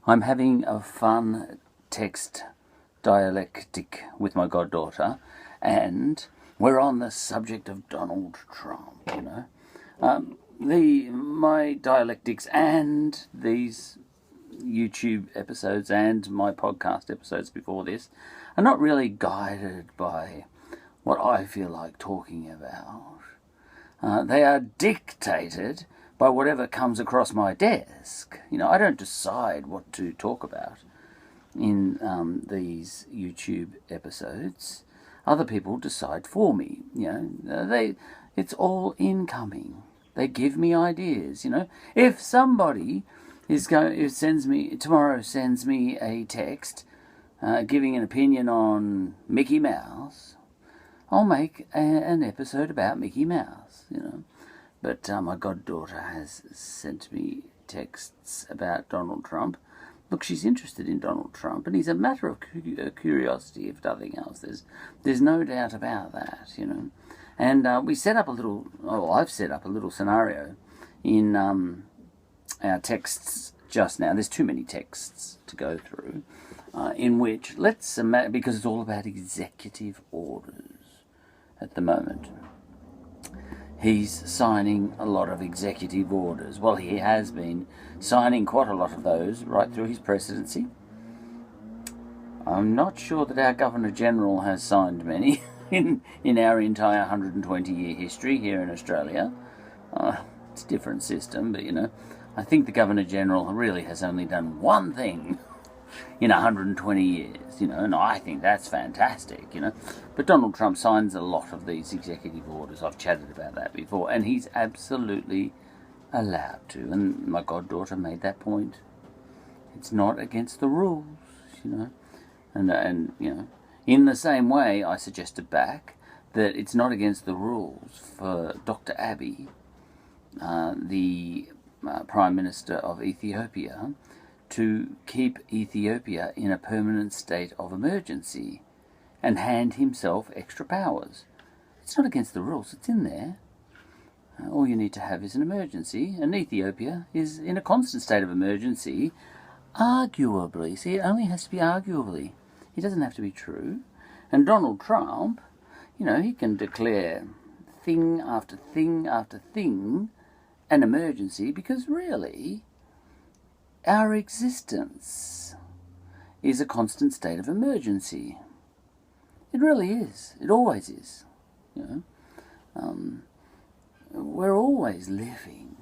I'm having a fun text dialectic with my goddaughter, and we're on the subject of Donald Trump, my dialectics and these YouTube episodes and my podcast episodes before this are not really guided by what I feel like talking about. They are dictated by whatever comes across my desk. I don't decide what to talk about in these YouTube episodes. Other people decide for me. It's all incoming. They give me ideas. If somebody sends me a text giving an opinion on Mickey Mouse, I'll make an episode about Mickey Mouse. But my goddaughter has sent me texts about Donald Trump. Look, she's interested in Donald Trump, and he's a matter of curiosity, if nothing else. There's no doubt about that, And we set up I've set up a little scenario in our texts just now. There's too many texts to go through, in which, because it's all about executive orders at the moment. He's signing a lot of executive orders. Well, he has been signing quite a lot of those right through his presidency. I'm not sure that our Governor-General has signed many in our entire 120-year history here in Australia. It's a different system, but, I think the Governor-General really has only done one thing in 120 years, and I think that's fantastic, But Donald Trump signs a lot of these executive orders. I've chatted about that before, and he's absolutely allowed to, and my goddaughter made that point. It's not against the rules, and in the same way I suggested back that it's not against the rules for Dr. Abiy, the Prime Minister of Ethiopia, to keep Ethiopia in a permanent state of emergency and hand himself extra powers. It's not against the rules, it's in there. All you need to have is an emergency, and Ethiopia is in a constant state of emergency, arguably. See, it only has to be arguably. It doesn't have to be true. And Donald Trump, he can declare thing after thing after thing an emergency, because really, our existence is a constant state of emergency. It really is. It always is. We're always living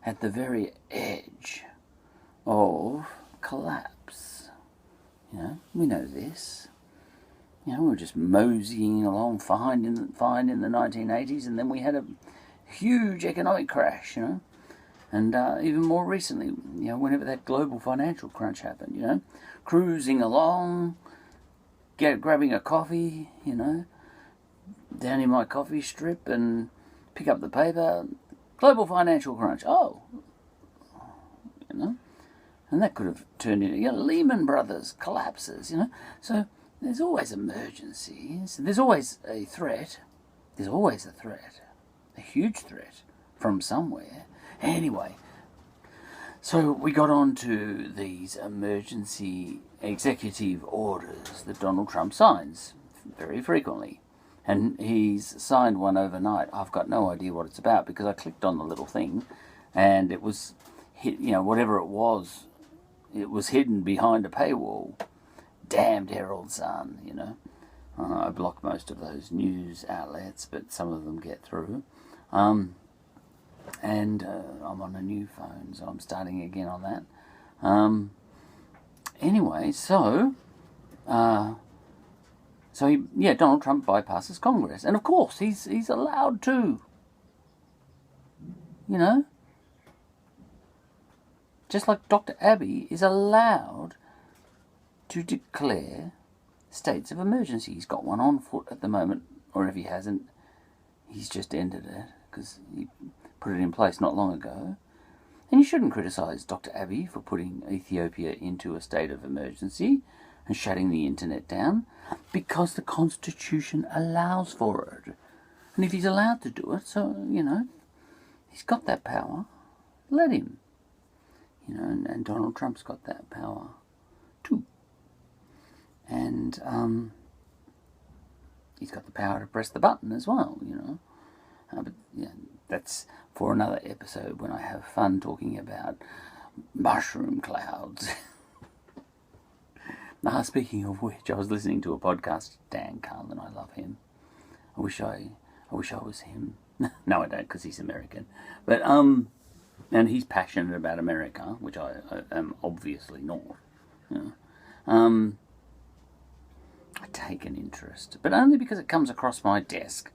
at the very edge of collapse. We know this. We're just moseying along fine in the 1980s, and then we had a huge economic crash, And even more recently, whenever that global financial crunch happened, cruising along, grabbing a coffee, down in my coffee strip and pick up the paper, global financial crunch, and that could have turned into, Lehman Brothers collapses, So there's always emergencies, there's always a threat, a huge threat from somewhere. Anyway, so we got on to these emergency executive orders that Donald Trump signs very frequently. And he's signed one overnight. I've got no idea what it's about, because I clicked on the little thing and it was, whatever it was hidden behind a paywall. Damned Herald Sun, I block most of those news outlets, but some of them get through. And I'm on a new phone, so I'm starting again on that. Anyway, so Donald Trump bypasses Congress, and of course he's allowed to. Just like Dr. Abiy is allowed to declare states of emergency. He's got one on foot at the moment, or if he hasn't, he's just ended it, because he put it in place not long ago. And you shouldn't criticise Dr. Abiy for putting Ethiopia into a state of emergency and shutting the internet down, because the Constitution allows for it. And if he's allowed to do it, so, he's got that power, let him. you know, and Donald Trump's got that power too. And he's got the power to press the button as well, you know. But yeah, that's for another episode when I have fun talking about mushroom clouds. Speaking of which, I was listening to a podcast, Dan Carlin, I love him. I wish I was him. No, I don't, because he's American. But and he's passionate about America, which I am obviously not. You know. I take an interest, but only because it comes across my desk.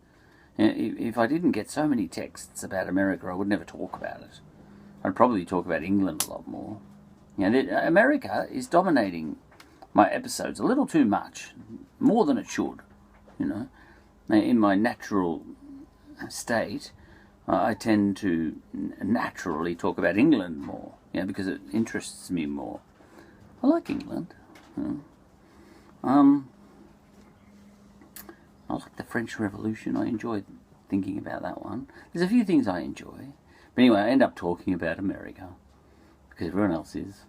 If I didn't get so many texts about America, I would never talk about it. I'd probably talk about England a lot more. You know, America is dominating my episodes a little too much, more than it should. You know, in my natural state, I tend to naturally talk about England more, you know, because it interests me more. I like England. You know. I like the French Revolution. I enjoyed thinking about that one. There's a few things I enjoy. But anyway, I end up talking about America because everyone else is.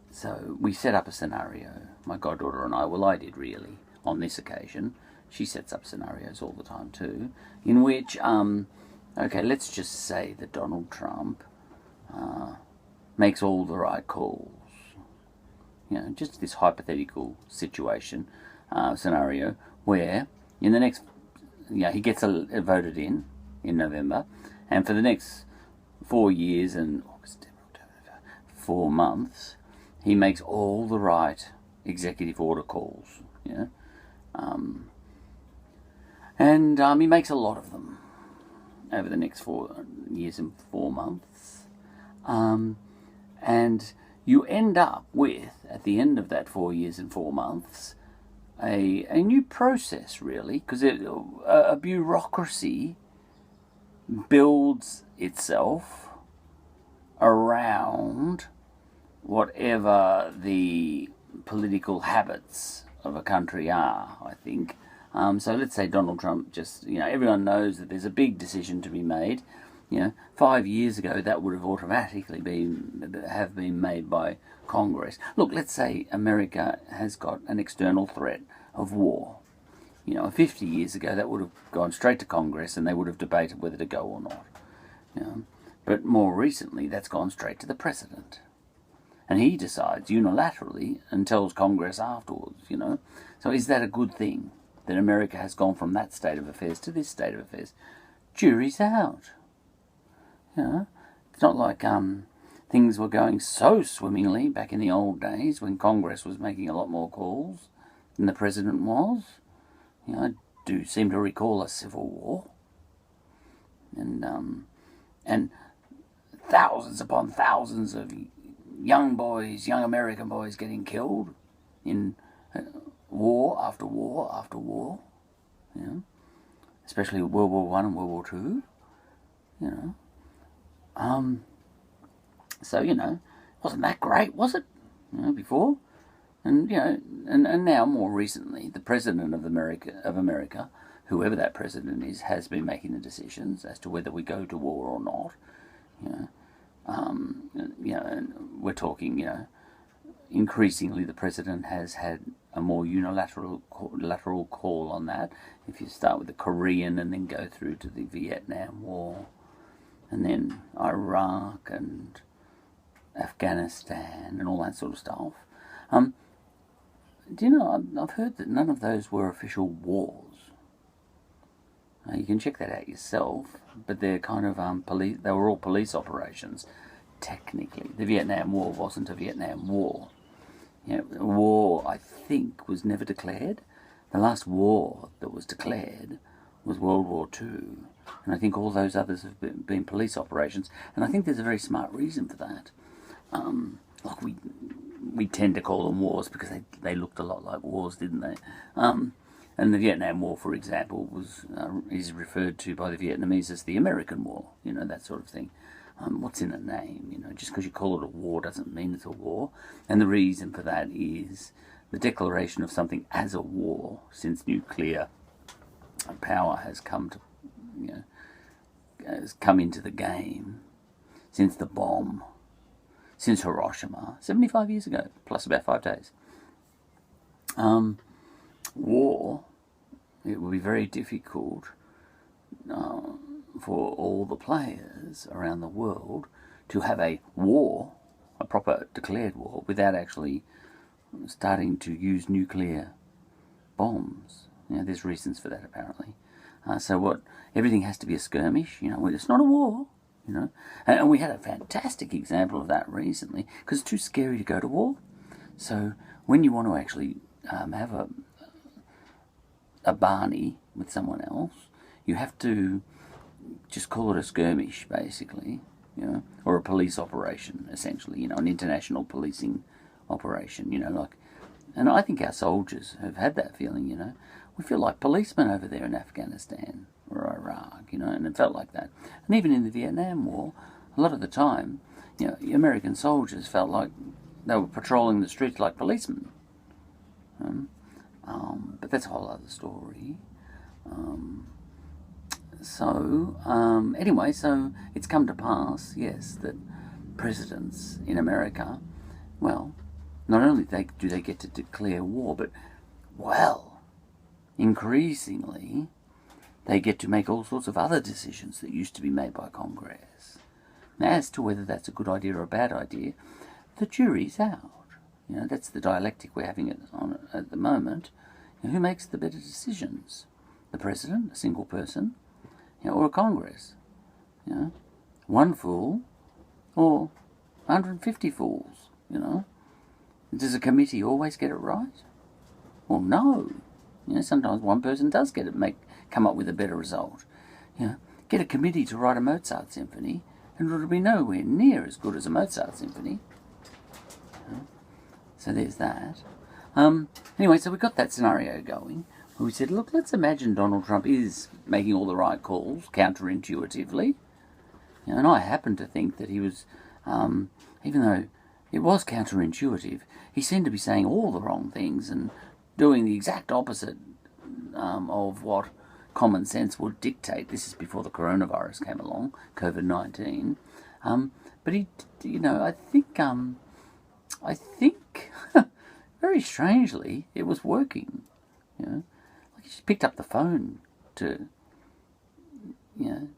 So we set up a scenario, my goddaughter and I. Well, I did really, on this occasion. She sets up scenarios all the time too, in which, okay, let's just say that Donald Trump makes all the right calls. You know, just this hypothetical situation. Scenario where in the next, he gets voted in November, and for the next 4 years and 4 months, he makes all the right executive order calls. You know, and he makes a lot of them over the next 4 years and 4 months, and you end up with, at the end of that 4 years and 4 months, a new process, really, because a bureaucracy builds itself around whatever the political habits of a country are, I think. So let's say Donald Trump just, you know, everyone knows that there's a big decision to be made. You know, 5 years ago that would have automatically been made by Congress. Look, let's say America has got an external threat of war. You know, 50 years ago that would have gone straight to Congress and they would have debated whether to go or not. You know, but more recently that's gone straight to the president. And he decides unilaterally and tells Congress afterwards, you know. So is that a good thing, that America has gone from that state of affairs to this state of affairs? Jury's out. You know, it's not like things were going so swimmingly back in the old days when Congress was making a lot more calls than the president was. You know, I do seem to recall a civil war, and thousands upon thousands of young American boys getting killed in war after war after war. You know, especially World War I and World War II. You know. So, you know, wasn't that great, was it? You know, before? And, you know, and now more recently, the president of America, whoever that president is, has been making the decisions as to whether we go to war or not. You know, and we're talking, you know, increasingly the president has had a more unilateral call on that. If you start with the Korean and then go through to the Vietnam War, and then Iraq and Afghanistan and all that sort of stuff. Do you know, I've heard that none of those were official wars. You can check that out yourself, but they're kind of they were all police operations, technically. The Vietnam War wasn't a Vietnam War. You know, a war, I think, was never declared. The last war that was declared was World War II. And I think all those others have been police operations. And I think there's a very smart reason for that. Like we tend to call them wars because they looked a lot like wars, didn't they? And the Vietnam War, for example, is referred to by the Vietnamese as the American War. You know, that sort of thing. What's in a name? You know, just because you call it a war doesn't mean it's a war. And the reason for that is the declaration of something as a war, since nuclear power has come to, you know, has come into the game. since the bomb, since Hiroshima, 75 years ago, plus about 5 days. War, it will be very difficult for all the players around the world to have a war, a proper declared war, without actually starting to use nuclear bombs. There's reasons for that apparently. Everything has to be a skirmish. It's not a war. And we had a fantastic example of that recently, because it's too scary to go to war. So when you want to actually have a Barney with someone else, you have to just call it a skirmish, basically, or a police operation, essentially, an international policing operation, and I think our soldiers have had that feeling, we feel like policemen over there in Afghanistan or Iraq, and it felt like that. And even in the Vietnam War, a lot of the time, the American soldiers felt like they were patrolling the streets like policemen. But that's a whole other story. Anyway, so it's come to pass, yes, that presidents in America, well, not only do they get to declare war, but, well, increasingly, they get to make all sorts of other decisions that used to be made by Congress. Now, as to whether that's a good idea or a bad idea, the jury's out. That's the dialectic we're having at the moment. Who makes the better decisions? The president, a single person, or a Congress? One fool or 150 fools, Does a committee always get it right? Well, no. Sometimes one person does come up with a better result. Get a committee to write a Mozart symphony, and it'll be nowhere near as good as a Mozart symphony. So there's that. Anyway, so we got that scenario going. Where we said, look, let's imagine Donald Trump is making all the right calls, counterintuitively. And I happen to think that he was, even though it was counterintuitive, he seemed to be saying all the wrong things and doing the exact opposite of what common sense would dictate. This is before the coronavirus came along, COVID-19. But he, I think, very strangely, it was working. Like he just picked up the phone to,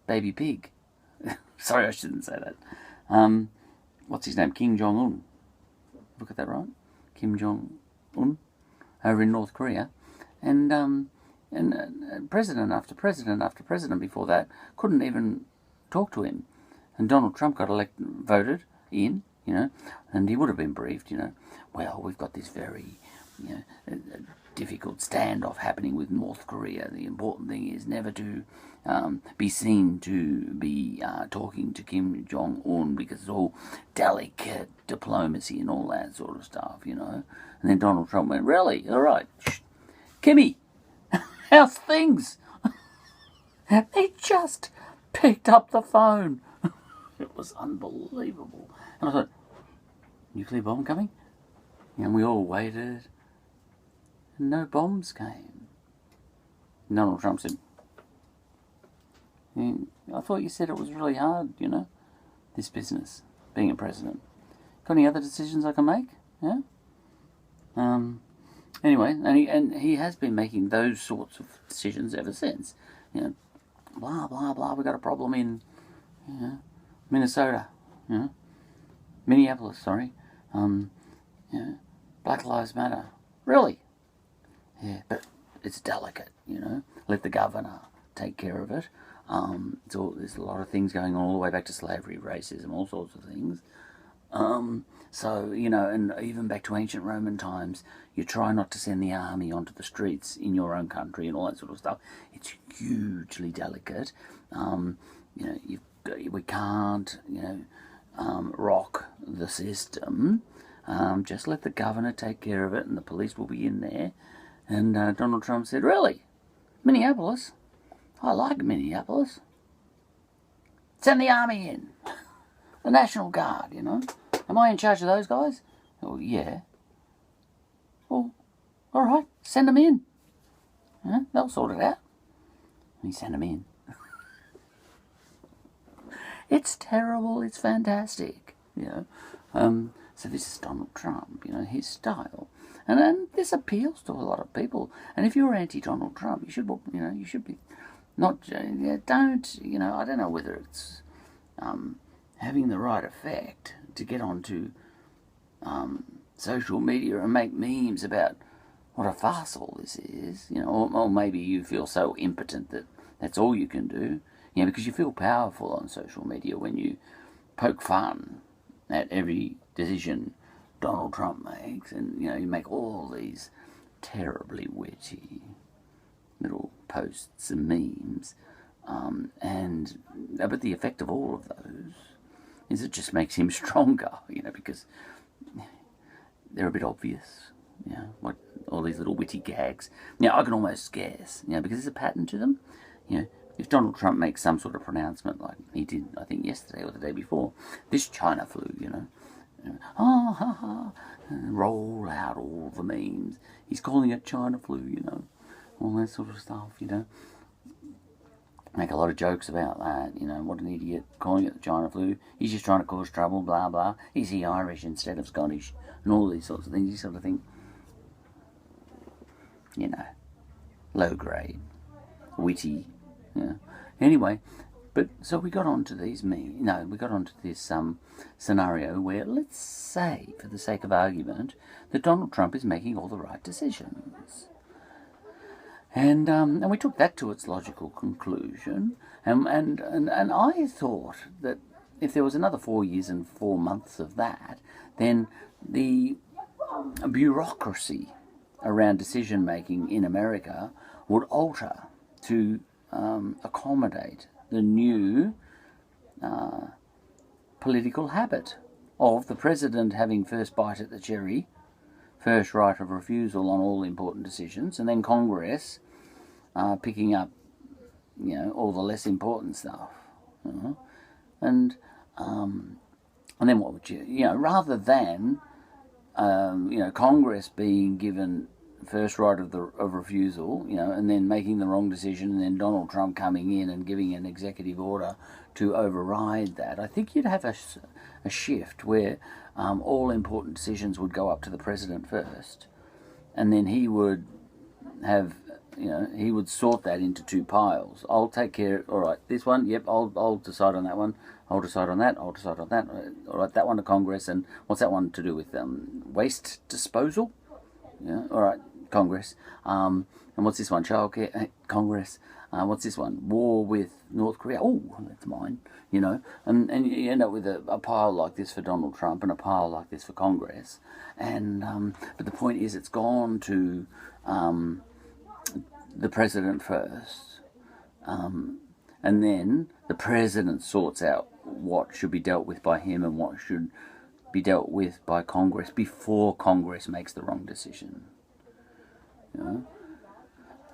Baby Pig. Sorry, I shouldn't say that. What's his name? Kim Jong-un. Look at that right? Kim Jong-un over in North Korea. And president after president after president before that couldn't even talk to him. And Donald Trump got voted in, and he would have been briefed, well, we've got this very, difficult standoff happening with North Korea. The important thing is never to be seen to be talking to Kim Jong-un, because it's all delicate diplomacy and all that sort of stuff, And then Donald Trump went, really? All right. Shh. Kimmy, how's things? He just picked up the phone. It was unbelievable. And I thought, nuclear bomb coming? And we all waited. And no bombs came. And Donald Trump said, I thought you said it was really hard, this business, being a president. Got any other decisions I can make? Yeah? Anyway, and he has been making those sorts of decisions ever since. Blah, blah, blah, we got a problem in Minnesota. Minneapolis, sorry. Black Lives Matter. Really? Yeah, but it's delicate, Let the governor take care of it. There's a lot of things going on all the way back to slavery, racism, all sorts of things. And even back to ancient Roman times, you try not to send the army onto the streets in your own country and all that sort of stuff. It's hugely delicate. We can't, rock the system. Just let the governor take care of it, and the police will be in there. And Donald Trump said, really? Minneapolis? I like Minneapolis. Send the army in. The National Guard, Am I in charge of those guys? Oh, yeah. Well, all right, send them in. They'll sort it out. And he sent them in. it's terrible, it's fantastic, So this is Donald Trump, his style. And this appeals to a lot of people. And if you're anti-Donald Trump, you should be not, don't, I don't know whether it's having the right effect to get onto social media and make memes about what a farce all this is, or maybe you feel so impotent that that's all you can do, because you feel powerful on social media when you poke fun at every decision Donald Trump makes, and you make all these terribly witty little posts and memes, but the effect of all of those is it just makes him stronger, because they're a bit obvious, like all these little witty gags. I can almost guess, because there's a pattern to them. If Donald Trump makes some sort of pronouncement like he did, I think yesterday or the day before, this China flu, ha ha, roll out all the memes. He's calling it China flu, all that sort of stuff, Make a lot of jokes about that, what an idiot, calling it the China flu. He's just trying to cause trouble, blah, blah. Is he Irish instead of Scottish? And all these sorts of things, you sort of think, low grade, witty, Anyway, but so we got onto this scenario where, let's say, for the sake of argument, that Donald Trump is making all the right decisions. And we took that to its logical conclusion, and I thought that if there was another 4 years and 4 months of that, then the bureaucracy around decision making in America would alter to accommodate the new political habit of the president having first bite at the cherry, first right of refusal on all important decisions, and then Congress picking up, all the less important stuff, and then what would rather than Congress being given first right of refusal, and then making the wrong decision, and then Donald Trump coming in and giving an executive order to override that, I think you'd have a shift where all important decisions would go up to the president first, and then he would have, he would sort that into two piles. I'll take care. All right, this one, yep, I'll decide on that one. I'll decide on that. I'll decide on that. All right, that one to Congress, and what's that one to do with waste disposal? All right, Congress. And what's this one? Childcare, Congress. What's this one? War with North Korea. Oh, that's mine. And you end up with a pile like this for Donald Trump and a pile like this for Congress. And but the point is, it's gone to the president first, and then the president sorts out what should be dealt with by him and what should be dealt with by Congress before Congress makes the wrong decision.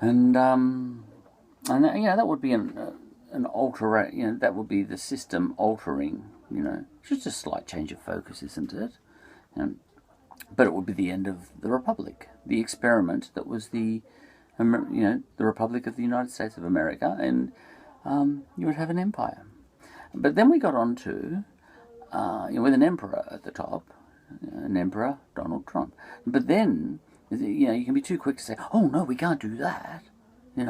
And that would be an alteration. That would be the system altering. It's just a slight change of focus, isn't it? But it would be the end of the Republic, the experiment that was the Republic of the United States of America, and you would have an empire. But then we got on to, with an emperor at the top, an emperor, Donald Trump. But then, you can be too quick to say, oh no, we can't do that,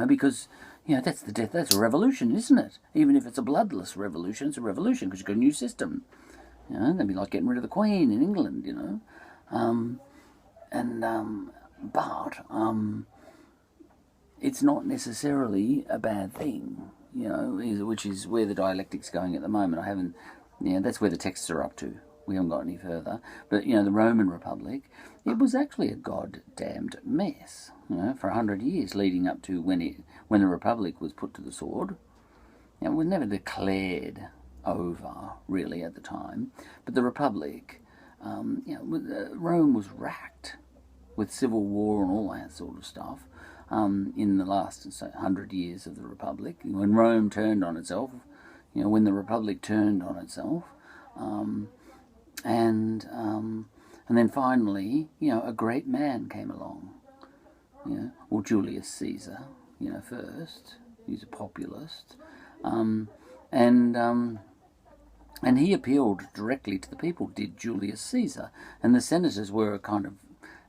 because, that's the death, that's a revolution, isn't it? Even if it's a bloodless revolution, it's a revolution because you've got a new system. That'd be like getting rid of the Queen in England, but it's not necessarily a bad thing, which is where the dialectic's going at the moment. That's where the texts are up to. We haven't got any further. But, the Roman Republic, it was actually a goddamned mess, for 100 years leading up to when the Republic was put to the sword. It was never declared over, really, at the time. But the Republic, Rome was racked with civil war and all that sort of stuff. In the last 100 years of the Republic, when Rome turned on itself, when the Republic turned on itself, and then finally, a great man came along, Julius Caesar, first. He's a populist, and And he appealed directly to the people, did Julius Caesar. And the senators were a kind of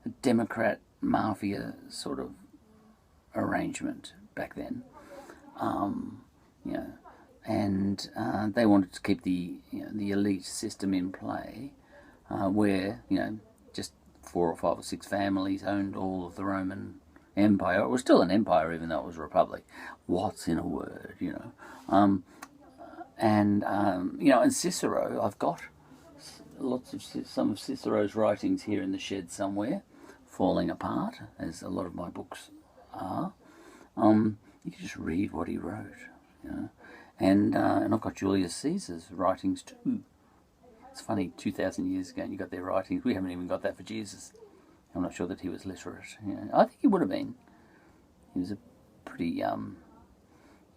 a Democrat mafia sort of arrangement back then. You know, and they wanted to keep the the elite system in play, where just 4 or 5 or 6 families owned all of the Roman Empire. It was still an empire, even though it was a republic. What's in a word, and Cicero, I've got some of Cicero's writings here in the shed somewhere, falling apart, as a lot of my books are. You can just read what he wrote, and I've got Julius Caesar's writings too. It's funny, 2,000 years ago, and you got their writings. We haven't even got that for Jesus. I'm not sure that he was literate. I think he would have been. He was a pretty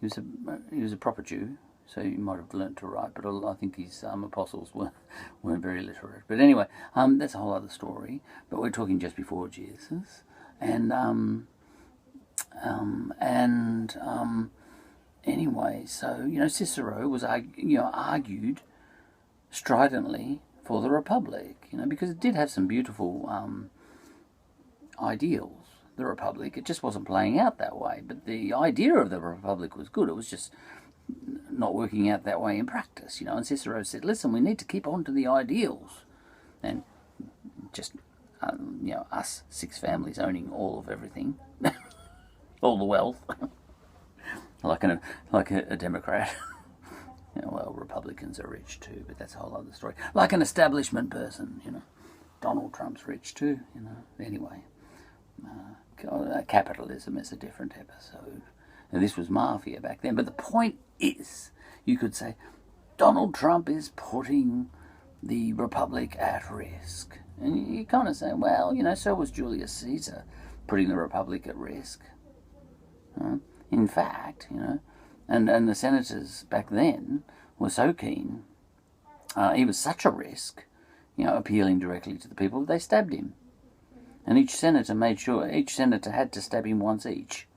he was a proper Jew, so he might have learnt to write. But I think his apostles weren't very literate. But anyway, that's a whole other story. But we're talking just before Jesus, and anyway, so Cicero was argued stridently for the Republic, because it did have some beautiful ideals, the Republic. It just wasn't playing out that way, but the idea of the Republic was good. It was just not working out that way in practice, and Cicero said, listen, we need to keep on to the ideals, and just us 6 families owning all of everything, all the wealth, like a Democrat. Well, Republicans are rich too, but that's a whole other story. Like an establishment person, Donald Trump's rich too, Anyway, capitalism is a different episode. And this was mafia back then. But the point is, you could say, Donald Trump is putting the Republic at risk. And you kind of say, well, so was Julius Caesar putting the Republic at risk. In fact, and the senators back then were so keen. He was such a risk, appealing directly to the people, they stabbed him. And each senator had to stab him once each,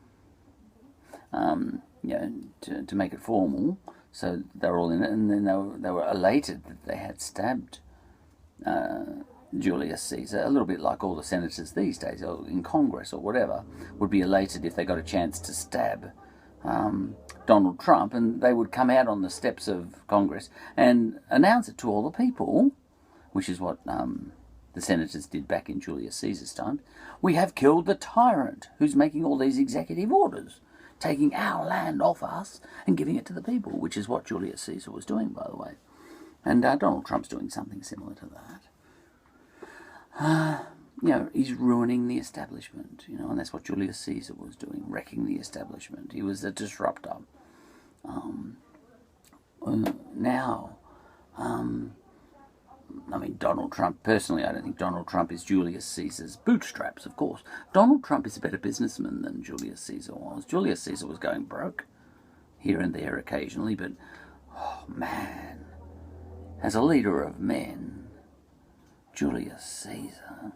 to make it formal. So they were all in it, and then they were elated that they had stabbed Julius Caesar, a little bit like all the senators these days, or in Congress or whatever, would be elated if they got a chance to stab Donald Trump, and they would come out on the steps of Congress and announce it to all the people, which is what the senators did back in Julius Caesar's time. We have killed the tyrant who's making all these executive orders, taking our land off us and giving it to the people, which is what Julius Caesar was doing, by the way. And Donald Trump's doing something similar to that. He's ruining the establishment, and that's what Julius Caesar was doing, wrecking the establishment. He was a disruptor. Donald Trump, personally, I don't think Donald Trump is Julius Caesar's bootstraps, of course. Donald Trump is a better businessman than Julius Caesar was. Julius Caesar was going broke here and there occasionally, but, oh man, as a leader of men, Julius Caesar,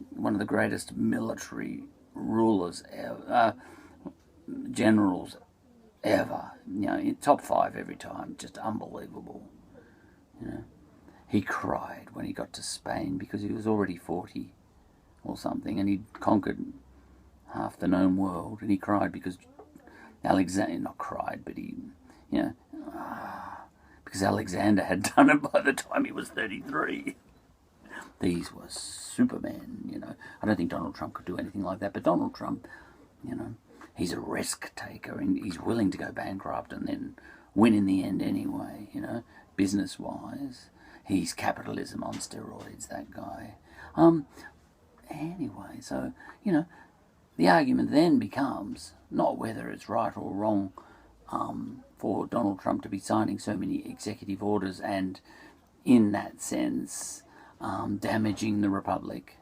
one of the greatest military rulers ever, generals ever, in top 5 every time, just unbelievable. He cried when he got to Spain because he was already 40 or something, and he'd conquered half the known world, and he cried because because Alexander had done it by the time he was 33. These were supermen, I don't think Donald Trump could do anything like that, but Donald Trump, he's a risk taker, and he's willing to go bankrupt and then win in the end anyway, business-wise. He's capitalism on steroids, that guy. Anyway, so, the argument then becomes not whether it's right or wrong for Donald Trump to be signing so many executive orders and, in that sense, damaging the Republic,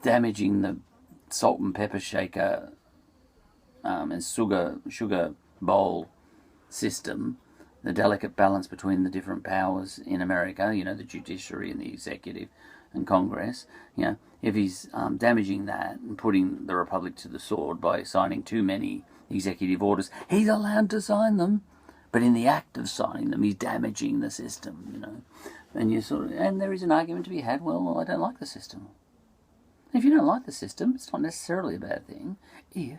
damaging the salt and pepper shaker and sugar bowl system, the delicate balance between the different powers in America, the judiciary and the executive and Congress, if he's damaging that and putting the Republic to the sword by signing too many executive orders, he's allowed to sign them, But in the act of signing them, he's damaging the system, you know. And there is an argument to be had, well, I don't like the system. If you don't like the system, it's not necessarily a bad thing if